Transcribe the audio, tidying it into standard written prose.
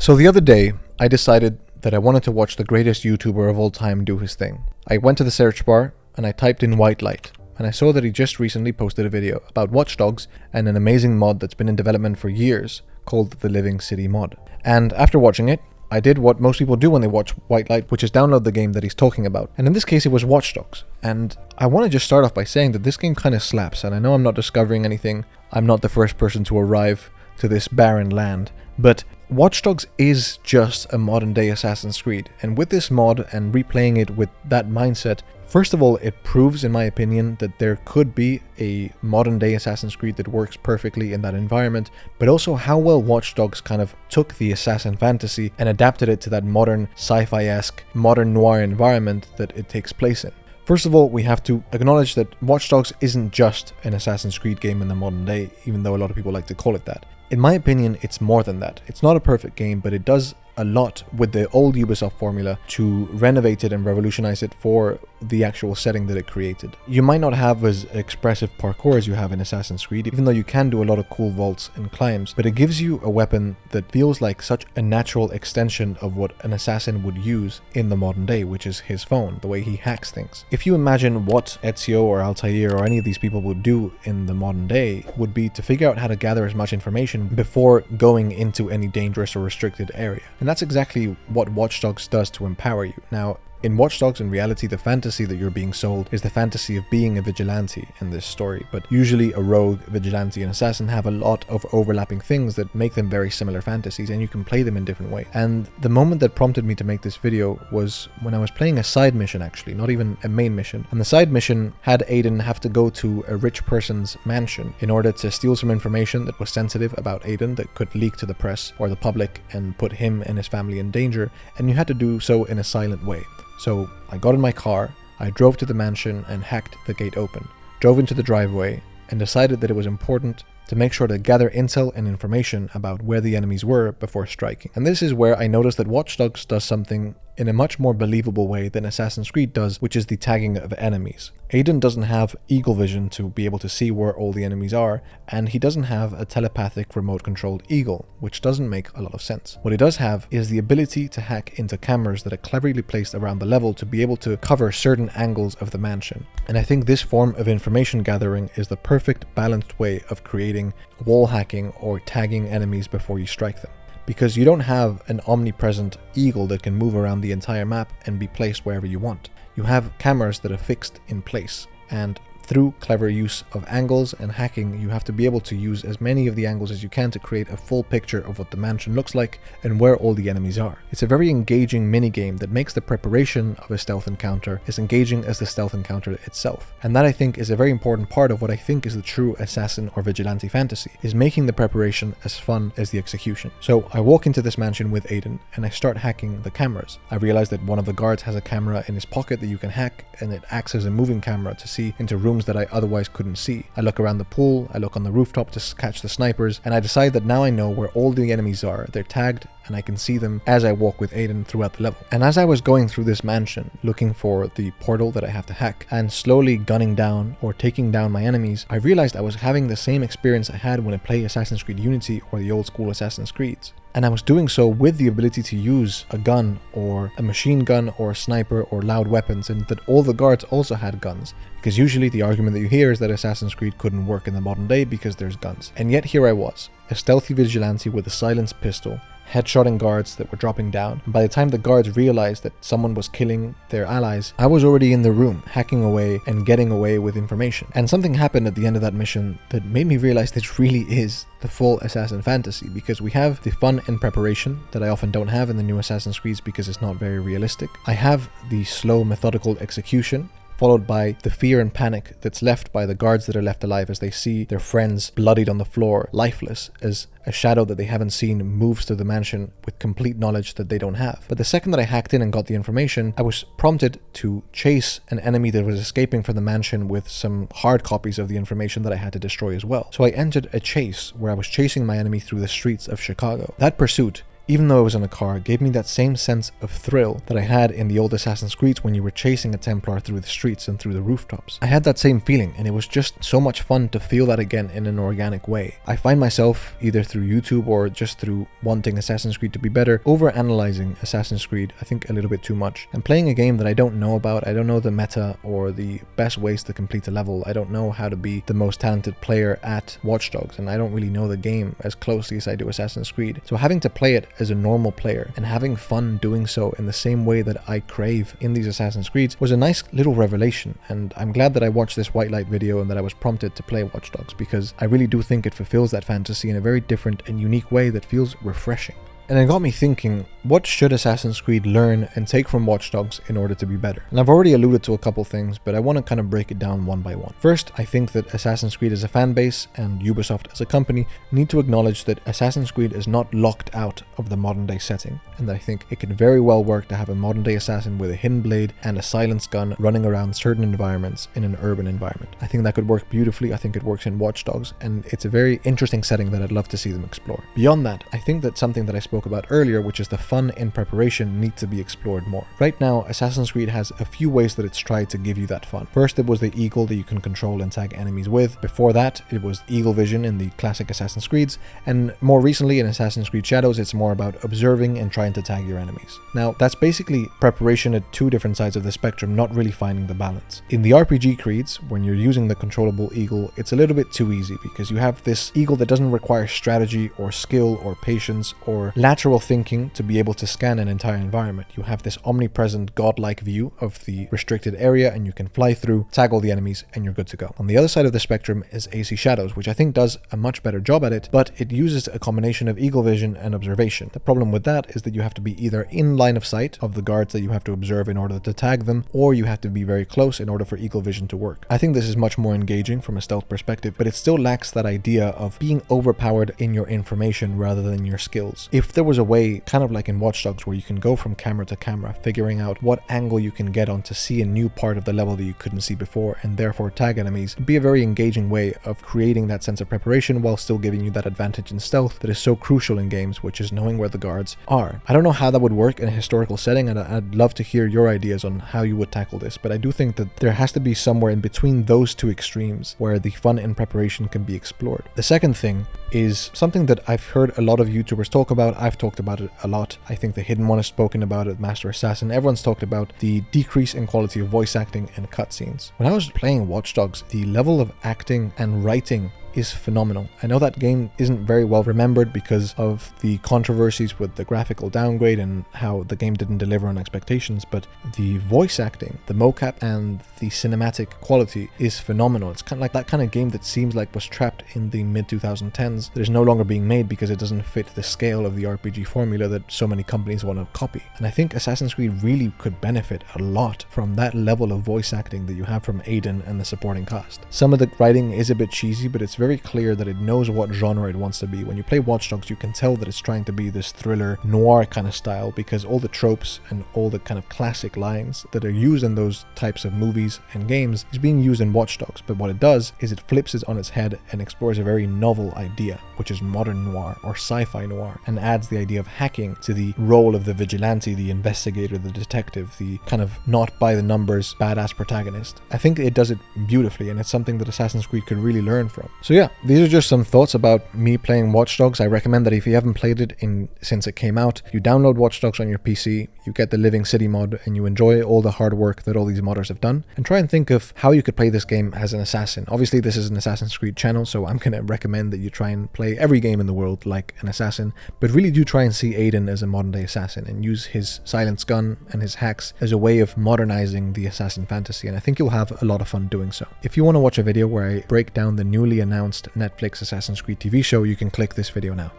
So the other day, I decided that I wanted to watch the greatest YouTuber of all time do his thing. I went to the search bar and I typed in whitelight, and I saw that he just recently posted a video about Watchdogs and an amazing mod that's been in development for years called the Living City mod. And after watching it, I did what most people do when they watch whitelight, which is download the game that he's talking about. And in this case, it was Watchdogs. And I want to just start off by saying that this game kind of slaps, and I know I'm not discovering anything. I'm not the first person to arrive to this barren land, but Watchdogs is just a modern day Assassin's Creed, and with this mod and replaying it with that mindset, first of all, it proves, in my opinion, that there could be a modern day Assassin's Creed that works perfectly in that environment, but also how well Watchdogs kind of took the assassin fantasy and adapted it to that modern sci-fi-esque, modern noir environment that it takes place in. First of all, we have to acknowledge that Watchdogs isn't just an Assassin's Creed game in the modern day, even though a lot of people like to call it that. In my opinion, it's more than that. It's not a perfect game, but it does a lot with the old Ubisoft formula to renovate it and revolutionize it for the actual setting that it created. You might not have as expressive parkour as you have in Assassin's Creed, even though you can do a lot of cool vaults and climbs, but it gives you a weapon that feels like such a natural extension of what an assassin would use in the modern day, which is his phone, the way he hacks things. If you imagine what Ezio or Altair or any of these people would do in the modern day, would be to figure out how to gather as much information before going into any dangerous or restricted area. And that's exactly what Watchdogs does to empower you. Now, in Watchdogs, in reality, the fantasy that you're being sold is the fantasy of being a vigilante in this story, but usually a rogue, vigilante, and assassin have a lot of overlapping things that make them very similar fantasies, and you can play them in different ways. And the moment that prompted me to make this video was when I was playing a side mission, actually, not even a main mission. And the side mission had Aiden have to go to a rich person's mansion in order to steal some information that was sensitive about Aiden that could leak to the press or the public and put him and his family in danger, and you had to do so in a silent way. So I got in my car, I drove to the mansion and hacked the gate open, drove into the driveway, and decided that it was important to make sure to gather intel and information about where the enemies were before striking. And this is where I noticed that Watchdogs does something in a much more believable way than Assassin's Creed does, which is the tagging of enemies. Aiden doesn't have eagle vision to be able to see where all the enemies are, and he doesn't have a telepathic remote-controlled eagle, which doesn't make a lot of sense. What he does have is the ability to hack into cameras that are cleverly placed around the level to be able to cover certain angles of the mansion. And I think this form of information gathering is the perfect balanced way of creating wall hacking or tagging enemies before you strike them. Because you don't have an omnipresent eagle that can move around the entire map and be placed wherever you want. You have cameras that are fixed in place, and through clever use of angles and hacking, you have to be able to use as many of the angles as you can to create a full picture of what the mansion looks like and where all the enemies are. It's a very engaging minigame that makes the preparation of a stealth encounter as engaging as the stealth encounter itself. And that, I think, is a very important part of what I think is the true assassin or vigilante fantasy, is making the preparation as fun as the execution. So I walk into this mansion with Aiden and I start hacking the cameras. I realize that one of the guards has a camera in his pocket that you can hack, and it acts as a moving camera to see into rooms that I otherwise couldn't see. I look around the pool, I look on the rooftop to catch the snipers, and I decide that now I know where all the enemies are. They're tagged and I can see them as I walk with Aiden throughout the level. And as I was going through this mansion, looking for the portal that I have to hack, and slowly gunning down or taking down my enemies, I realized I was having the same experience I had when I play Assassin's Creed Unity or the old school Assassin's Creeds. And I was doing so with the ability to use a gun or a machine gun or a sniper or loud weapons, and that all the guards also had guns. Because usually the argument that you hear is that Assassin's Creed couldn't work in the modern day because there's guns. And yet here I was, a stealthy vigilante with a silenced pistol, headshotting guards that were dropping down. And by the time the guards realized that someone was killing their allies, I was already in the room, hacking away and getting away with information. And something happened at the end of that mission that made me realize this really is the full assassin fantasy, because we have the fun and preparation that I often don't have in the new Assassin's Creeds because it's not very realistic. I have the slow, methodical execution, followed by the fear and panic that's left by the guards that are left alive as they see their friends bloodied on the floor, lifeless, as a shadow that they haven't seen moves through the mansion with complete knowledge that they don't have. But the second that I hacked in and got the information, I was prompted to chase an enemy that was escaping from the mansion with some hard copies of the information that I had to destroy as well. So I entered a chase where I was chasing my enemy through the streets of Chicago. That pursuit, even though I was in a car, gave me that same sense of thrill that I had in the old Assassin's Creeds when you were chasing a Templar through the streets and through the rooftops. I had that same feeling, and it was just so much fun to feel that again in an organic way. I find myself, either through YouTube or just through wanting Assassin's Creed to be better, over-analyzing Assassin's Creed, I think a little bit too much, and playing a game that I don't know about. I don't know the meta or the best ways to complete a level. I don't know how to be the most talented player at Watchdogs, and I don't really know the game as closely as I do Assassin's Creed. So having to play it as a normal player and having fun doing so in the same way that I crave in these Assassin's Creeds was a nice little revelation, and I'm glad that I watched this white light video and that I was prompted to play Watchdogs, because I really do think it fulfills that fantasy in a very different and unique way that feels refreshing. And it got me thinking, what should Assassin's Creed learn and take from Watchdogs in order to be better? And I've already alluded to a couple things, but I want to kind of break it down one by one. First, I think that Assassin's Creed as a fan base and Ubisoft as a company need to acknowledge that Assassin's Creed is not locked out of the modern day setting, and that I think it can very well work to have a modern day assassin with a hidden blade and a silenced gun running around certain environments in an urban environment. I think that could work beautifully. I think it works in Watchdogs, and it's a very interesting setting that I'd love to see them explore. Beyond that, I think that something that I spoke about earlier, which is the fun in preparation, needs to be explored more. Right now, Assassin's Creed has a few ways that it's tried to give you that fun. First, it was the eagle that you can control and tag enemies with. Before that, it was eagle vision in the classic Assassin's Creeds, and more recently in Assassin's Creed Shadows, it's more about observing and trying to tag your enemies. Now, that's basically preparation at two different sides of the spectrum, not really finding the balance. In the RPG Creeds, when you're using the controllable eagle, it's a little bit too easy because you have this eagle that doesn't require strategy or skill or patience or lateral thinking to be able to scan an entire environment. You have this omnipresent godlike view of the restricted area, and you can fly through, tag all the enemies, and you're good to go. On the other side of the spectrum is AC Shadows, which I think does a much better job at it, but it uses a combination of eagle vision and observation. The problem with that is that you have to be either in line of sight of the guards that you have to observe in order to tag them, or you have to be very close in order for eagle vision to work. I think this is much more engaging from a stealth perspective, but it still lacks that idea of being overpowered in your information rather than your skills. If there was a way, kind of like in Watchdogs, where you can go from camera to camera, figuring out what angle you can get on to see a new part of the level that you couldn't see before, and therefore tag enemies, it'd be a very engaging way of creating that sense of preparation while still giving you that advantage in stealth that is so crucial in games, which is knowing where the guards are. I don't know how that would work in a historical setting, and I'd love to hear your ideas on how you would tackle this, but I do think that there has to be somewhere in between those two extremes where the fun and preparation can be explored. The second thing is something that I've heard a lot of YouTubers talk about. I've talked about it a lot. I think the Hidden One has spoken about it, Master Assassin. Everyone's talked about the decrease in quality of voice acting and cutscenes. When I was playing Watchdogs, the level of acting and writing is phenomenal. I know that game isn't very well remembered because of the controversies with the graphical downgrade and how the game didn't deliver on expectations, but the voice acting, the mocap, and the cinematic quality is phenomenal. It's kind of like that kind of game that seems like was trapped in the mid-2010s that is no longer being made because it doesn't fit the scale of the RPG formula that so many companies want to copy. And I think Assassin's Creed really could benefit a lot from that level of voice acting that you have from Aiden and the supporting cast. Some of the writing is a bit cheesy, but it's very clear that it knows what genre it wants to be. When you play Watchdogs, you can tell that it's trying to be this thriller noir kind of style because all the tropes and all the kind of classic lines that are used in those types of movies and games is being used in Watchdogs. But what it does is it flips it on its head and explores a very novel idea, which is modern noir or sci-fi noir, and adds the idea of hacking to the role of the vigilante, the investigator, the detective, the kind of not by the numbers badass protagonist. I think it does it beautifully, and it's something that Assassin's Creed could really learn from. So yeah, these are just some thoughts about me playing Watchdogs. I recommend that if you haven't played it since it came out, you download Watchdogs on your PC, you get the Living City mod, and you enjoy all the hard work that all these modders have done, and try and think of how you could play this game as an assassin. Obviously, this is an Assassin's Creed channel, so I'm going to recommend that you try and play every game in the world like an assassin, but really do try and see Aiden as a modern day assassin and use his silenced gun and his hacks as a way of modernizing the assassin fantasy, and I think you'll have a lot of fun doing so. If you want to watch a video where I break down the newly announced Netflix Assassin's Creed TV show, you can click this video now.